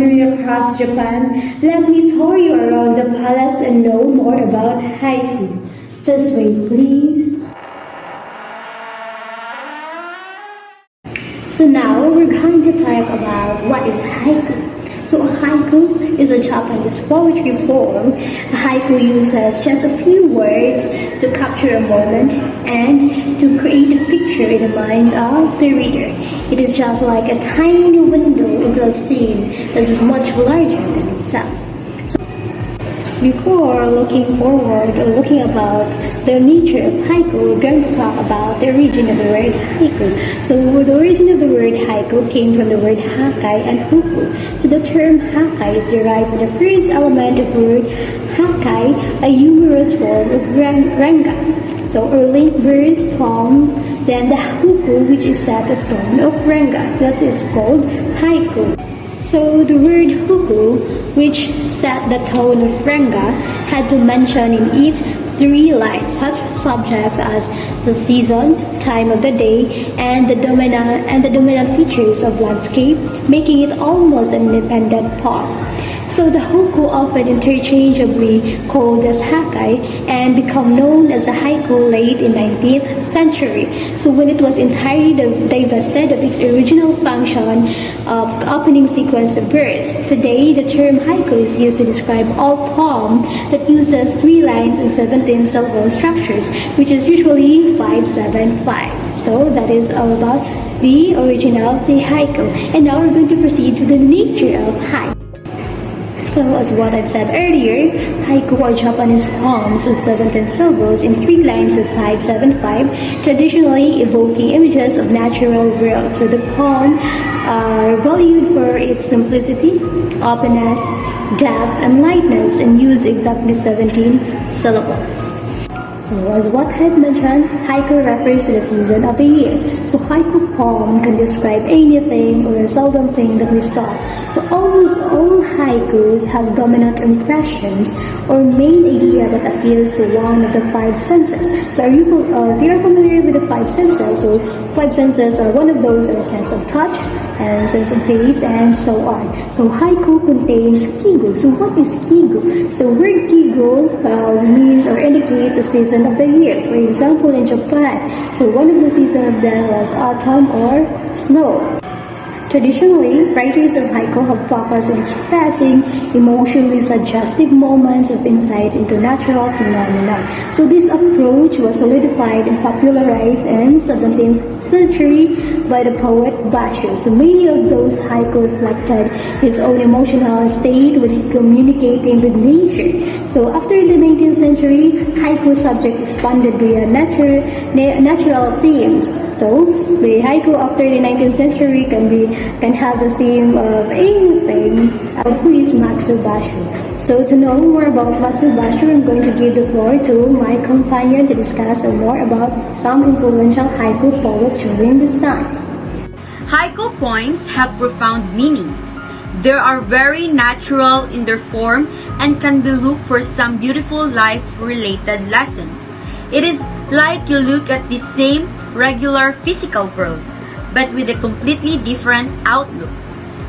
wandering across Japan, let me tour you around the palace and know more about haiku. This way, please. So now we're going to talk about what is haiku. So a haiku is a Japanese poetry form. A haiku uses just a few words to capture a moment and to create a picture in the minds of the reader. It is just like a tiny window into a scene that is much larger than itself. Before looking forward or looking about the nature of haiku, we're going to talk about the origin of the word haiku. So the origin of the word haiku came from the word hakai and huku. So the term hakai is derived from the first element of the word hakai, a humorous form of ranga. So early verse, poem, then the huku, which is set of tone of ranga. That is called haiku. So the word huku, which set the tone of ranga, had to mention in each 3 lines such subjects as the season, time of the day, and the dominant features of landscape, making it almost an independent poem. So the huku often interchangeably called as hakai and become known as the haiku late in 19th century. So when it was entirely divested of its original function of opening sequence of verse. Today, the term haiku is used to describe all poem that uses 3 lines and 17 syllable structures, which is usually 5-7-5. So that is all about the origin of the haiku. And now we're going to proceed to the nature of haiku. So as what I've said earlier, haiku are Japanese poems of 17 syllables in 3 lines of 5-7-5, traditionally evoking images of natural world. So the poem are valued for its simplicity, openness, depth, and lightness, and use exactly 17 syllables. So as what I've mentioned, haiku refers to the season of the year. So haiku poem can describe anything or a seldom thing that we saw. So almost all haikus has dominant impressions or main idea that appeals to one of the 5 senses. So if you are familiar with the 5 senses, so 5 senses are one of those are sense of touch and sense of taste and so on. So haiku contains kigu. So what is kigu? So word kigu means or indicates a season of the year. For example, in Japan, so one of the seasons of them was autumn or snow. Traditionally, writers of haiku have focused on expressing emotionally suggestive moments of insight into natural phenomena. So this approach was solidified and popularized in 17th century by the poet Basho. So many of those haiku reflected his own emotional state when communicating with nature. So after the 19th century, haiku subject expanded beyond natural themes. So the haiku after the 19th century can have the theme of anything. Who is Matsubasho? So to know more about Matsubasho, I'm going to give the floor to my companion to discuss more about some influential haiku poets during this time. Haiku poems have profound meanings. They are very natural in their form and can be looked for some beautiful life-related lessons. It is like you look at the same regular physical world, but with a completely different outlook.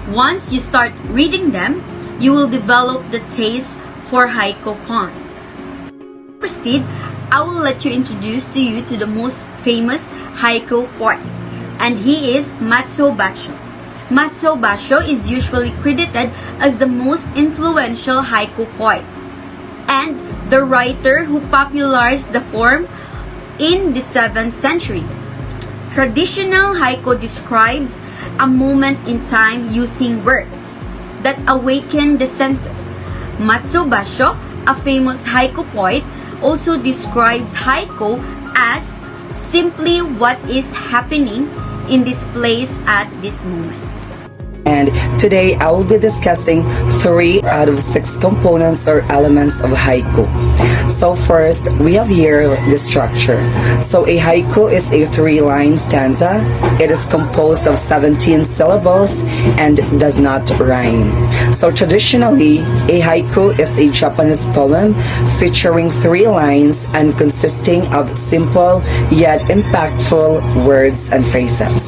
Once you start reading them, you will develop the taste for haiku poems. Proceed, I will let you introduce to you to the most famous haiku poet, and he is Matsubasho. Matsubasho is usually credited as the most influential haiku poet and the writer who popularized the form in the 7th century. Traditional haiku describes a moment in time using words that awaken the senses. Matsubasho, a famous haiku poet, also describes haiku as simply what is happening in this place at this moment. And today I will be discussing 3 out of 6 components or elements of haiku. So first, we have here the structure. So a haiku is a 3-line stanza. It is composed of 17 syllables and does not rhyme. So traditionally, a haiku is a Japanese poem featuring 3 lines and consisting of simple yet impactful words and phrases.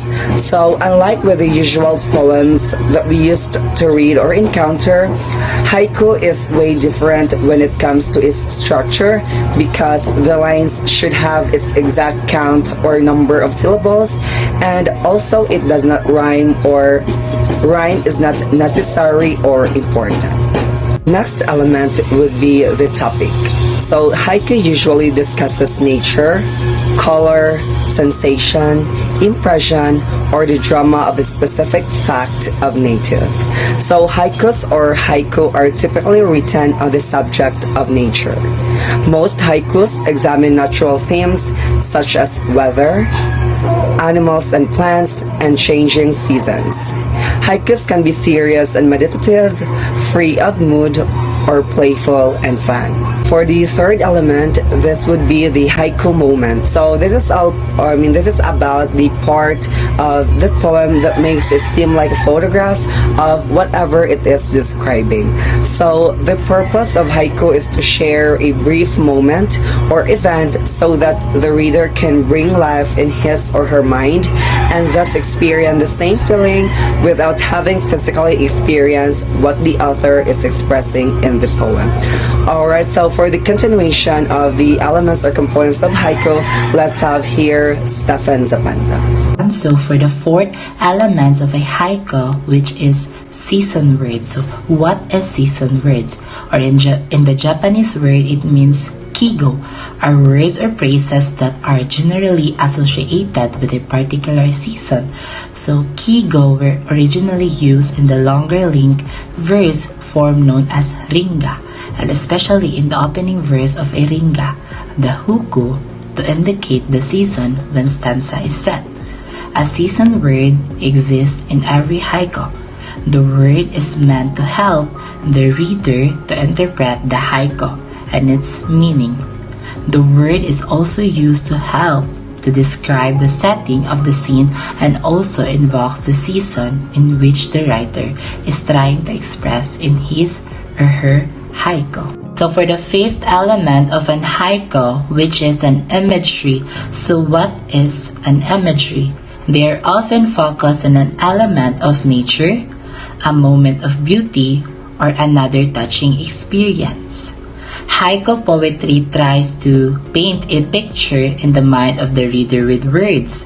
So unlike with the usual poems that we used to read or encounter, haiku is way different when it comes to its structure because the lines should have its exact count or number of syllables, and also it does not rhyme, or rhyme is not necessary or important. Next element would be the topic. So haiku usually discusses nature, color, sensation, impression, or the drama of a specific fact of native. So haikus or haiku are typically written on the subject of nature. Most haikus examine natural themes such as weather, animals and plants, and changing seasons. Haikus can be serious and meditative, free of mood, or playful and fun. For the third element, this would be the haiku moment. So this is about the part of the poem that makes it seem like a photograph of whatever it is describing. So the purpose of haiku is to share a brief moment or event so that the reader can bring life in his or her mind and thus experience the same feeling without having physically experienced what the author is expressing in the poem. Alright, so for the continuation of the elements or components of haiku, let's have here Stefan Zapanta. And so for the fourth elements of a haiku, which is season words. So what is season words? Or in the Japanese word, it means kigo, are words or phrases that are generally associated with a particular season. So kigo were originally used in the longer link verse form known as ringa, and especially in the opening verse of a ringa, the huku, to indicate the season when stanza is set. A season word exists in every haiku. The word is meant to help the reader to interpret the haiku and its meaning. The word is also used to help to describe the setting of the scene and also invokes the season in which the writer is trying to express in his or her haiku. So for the fifth element of an haiku, which is an imagery. So what is an imagery? They are often focused on an element of nature, a moment of beauty, or another touching experience. Haiku poetry tries to paint a picture in the mind of the reader with words.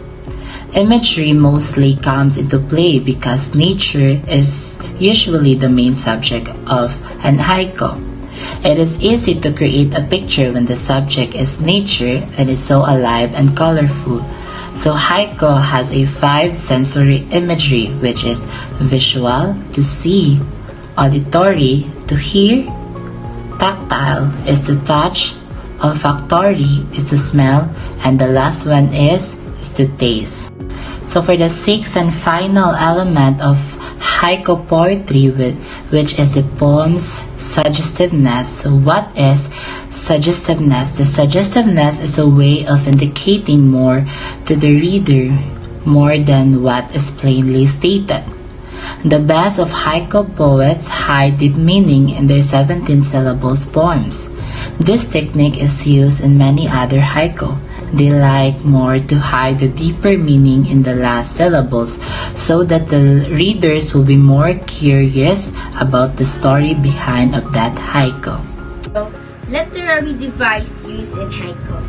Imagery mostly comes into play because nature is usually the main subject of an haiku. It is easy to create a picture when the subject is nature and is so alive and colorful. So haiku has a 5 sensory imagery, which is visual, to see, auditory, to hear, tactile is to touch, olfactory is to smell, and the last one is to taste. So for the sixth and final element of haiku poetry, which is the poem's suggestiveness. So what is suggestiveness? The suggestiveness is a way of indicating more to the reader, more than what is plainly stated. The best of haiku poets hide deep meaning in their 17 syllables poems. This technique is used in many other haiku. They like more to hide the deeper meaning in the last syllables so that the readers will be more curious about the story behind of that haiku. So, literary device used in haiku.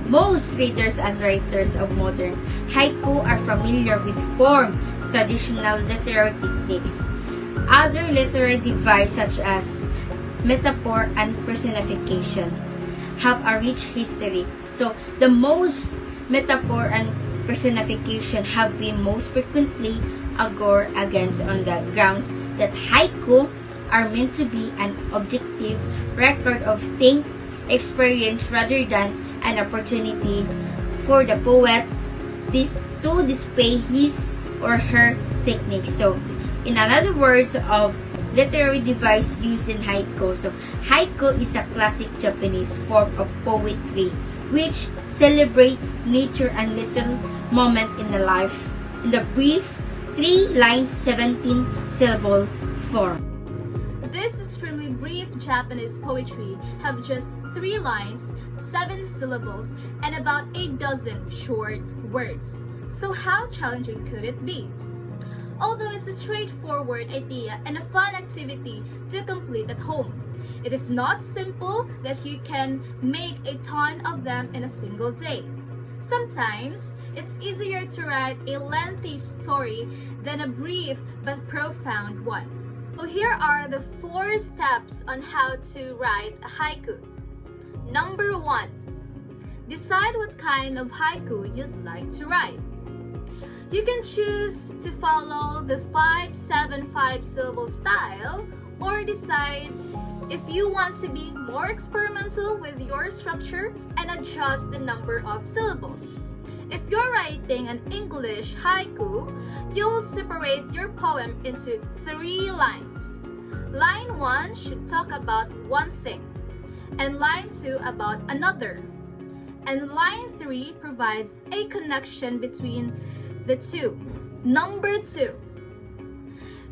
Most readers and writers of modern haiku are familiar with form, traditional literary techniques. Other literary devices such as metaphor and personification have a rich history. So the most metaphor and personification have been most frequently argued against on the grounds that haiku are meant to be an objective record of thing experience rather than an opportunity for the poet to display his or her techniques. So in other words of literary device used in haiku. So haiku is a classic Japanese form of poetry which celebrate nature and little moment in the life in the brief 3 lines 17 syllable form. This extremely brief Japanese poetry have just 3 lines, 7 syllables, and about 8 dozen short words. So how challenging could it be? although it's a straightforward idea and a fun activity to complete at home. It is not simple that you can make a ton of them in a single day. Sometimes, it's easier to write a lengthy story than a brief but profound one. So here are the 4 steps on how to write a haiku. Number 1. Decide what kind of haiku you'd like to write. You can choose to follow the 5-7-5 syllable style or decide if you want to be more experimental with your structure and adjust the number of syllables. If you're writing an English haiku, you'll separate your poem into 3 lines. Line 1 should talk about one thing, and line 2 about another. And line 3 provides a connection between the two. Number 2.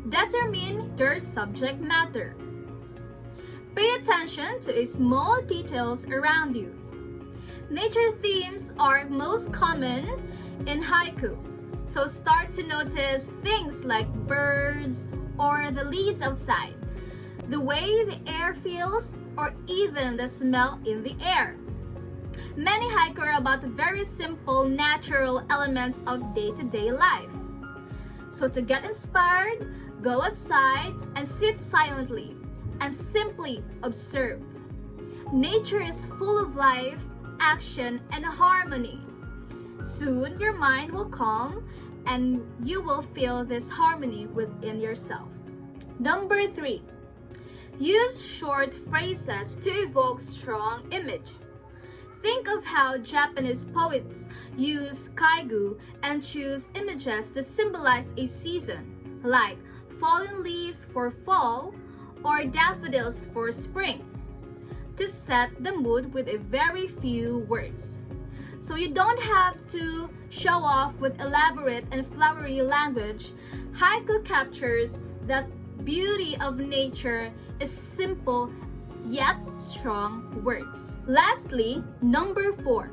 Determine your subject matter. Pay attention to small details around you. Nature themes are most common in haiku, so start to notice things like birds or the leaves outside, the way the air feels, or even the smell in the air. Many haiku are about very simple, natural elements of day-to-day life. So to get inspired, go outside and sit silently and simply observe. Nature is full of life, action, and harmony. Soon your mind will calm and you will feel this harmony within yourself. Number 3. Use short phrases to evoke strong image. Think of how Japanese poets use kaigu and choose images to symbolize a season, like fallen leaves for fall or daffodils for spring, to set the mood with a very few words. So you don't have to show off with elaborate and flowery language. Haiku captures that beauty of nature is simple yet strong words. Lastly, number 4.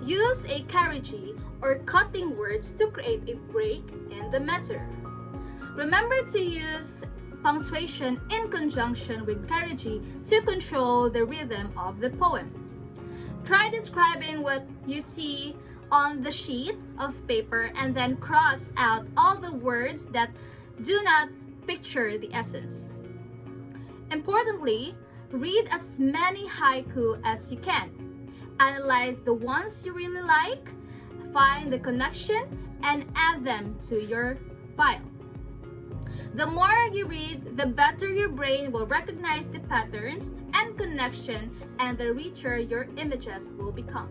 Use a karigi or cutting words to create a break in the meter. Remember to use punctuation in conjunction with karigi to control the rhythm of the poem. Try describing what you see on the sheet of paper and then cross out all the words that do not picture the essence. Importantly, read as many haiku as you can. Analyze the ones you really like, find the connection, and add them to your file. The more you read, the better your brain will recognize the patterns and connection, and the richer your images will become.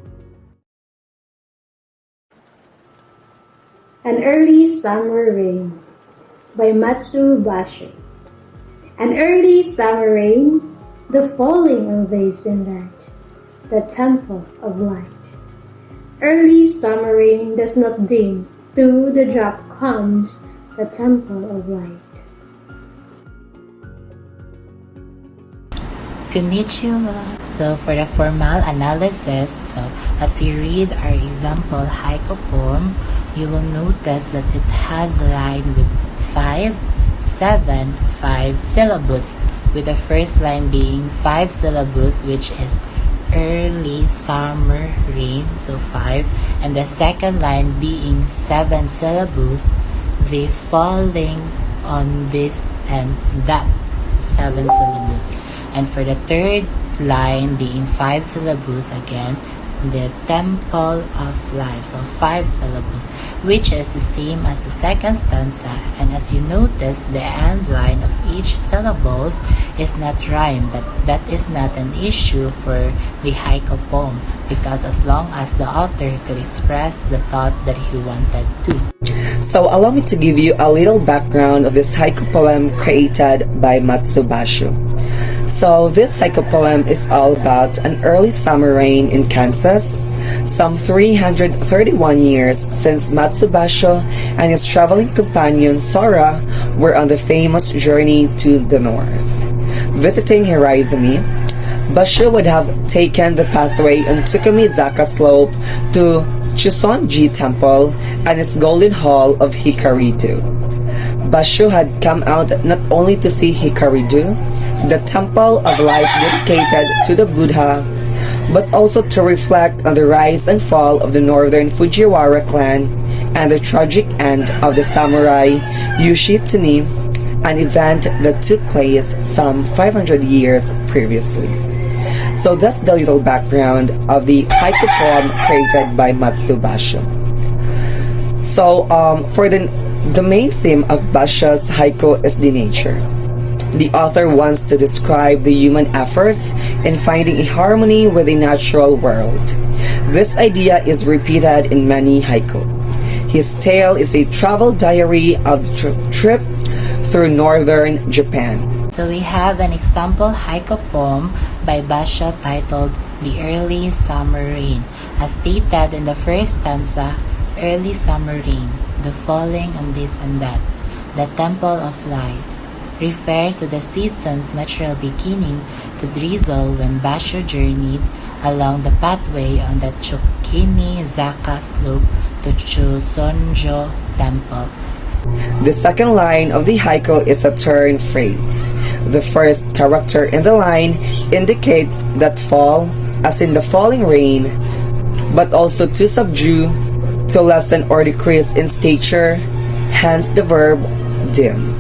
An Early Summer Rain by Matsubashi. An early summer rain, the falling of the sunlight, the temple of light. Early summer rain does not dim, through the drop comes the temple of light. Konnichiwa. So for the formal analysis, as you read our example haiku poem, you will notice that it has a line with 5, 7, 5 syllables, with the first line being 5 syllables, which is early summer rain, so 5, and the second line being 7 syllables, the falling on this and that, 7 syllables. And for the third line being 5 syllables again, the temple of life, so 5 syllables, which is the same as the second stanza. And as you notice, the end line of each syllables is not rhyme, but that is not an issue for the haiku poem, because as long as the author could express the thought that he wanted to. So allow me to give you a little background of this haiku poem created by Matsubashi. So this haiku poem is all about an early summer rain in Kansas, some 331 years since Matsubashi and his traveling companion Sora were on the famous journey to the north. Visiting Hiraizumi, Basho would have taken the pathway on Tsukumizaka slope to Chusonji Temple and its golden hall of Hikaritu. Basho had come out not only to see Hikaridu, the temple of light dedicated to the Buddha, but also to reflect on the rise and fall of the northern Fujiwara clan and the tragic end of the samurai Yoshitsune, an event that took place some 500 years previously. So that's the little background of the haiku poem created by Matsubasho. So for the main theme of Basho's haiku is the nature. The author wants to describe the human efforts in finding a harmony with the natural world. This idea is repeated in many haiku. His tale is a travel diary of the trip through northern Japan. So we have an example haiku poem by Basho titled The Early Summer Rain. As stated in the first stanza, early summer rain, the falling on this and that, the temple of light, refers to the season's natural beginning to drizzle when Basho journeyed along the pathway on the Chukimi-zaka slope to Chusonjo Temple. The second line of the haiku is a turn phrase. The first character in the line indicates that fall, as in the falling rain, but also to subdue, to lessen or decrease in stature, hence the verb dim.